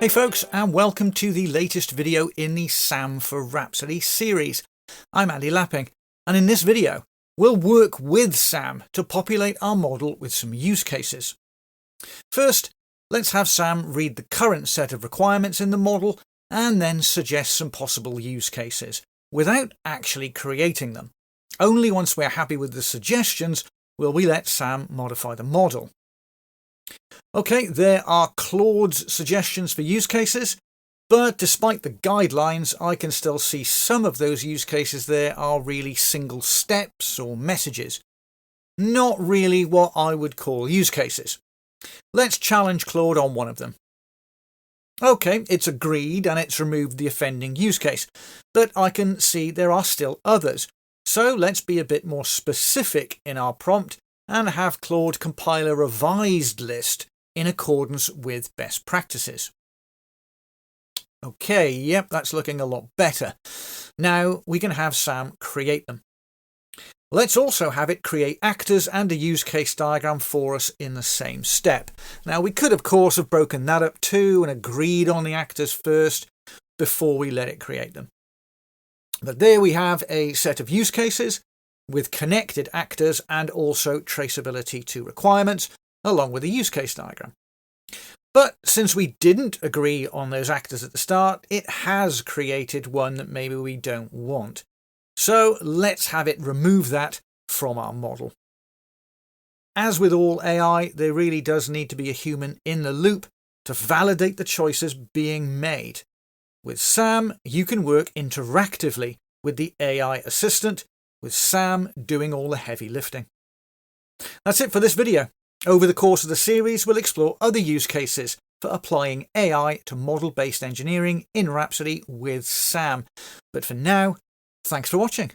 Hey folks, and welcome to the latest video in the SAM for Rhapsody series. I'm Andy Lapping, and in this video we'll work with SAM to populate our model with some use cases. First, let's have SAM read the current set of requirements in the model and then suggest some possible use cases, without actually creating them. Only once we're happy with the suggestions will we let SAM modify the model. Okay, there are Claude's suggestions for use cases, but despite the guidelines, I can still see some of those use cases there are really single steps or messages. Not really what I would call use cases. Let's challenge Claude on one of them. Okay, it's agreed and it's removed the offending use case, but I can see there are still others. So let's be a bit more specific in our prompt and have Claude compile a revised list in accordance with best practices. Okay, yep, that's looking a lot better. Now we can have SAM create them. Let's also have it create actors and a use case diagram for us in the same step. Now we could of course have broken that up too and agreed on the actors first before we let it create them. But there we have a set of use cases with connected actors and also traceability to requirements, along with a use case diagram. But since we didn't agree on those actors at the start, it has created one that maybe we don't want. So let's have it remove that from our model. As with all AI, there really does need to be a human in the loop to validate the choices being made. With SAM, you can work interactively with the AI assistant, with SAM doing all the heavy lifting. That's it for this video. Over the course of the series, we'll explore other use cases for applying AI to model-based engineering in Rhapsody with SAM. But for now, thanks for watching.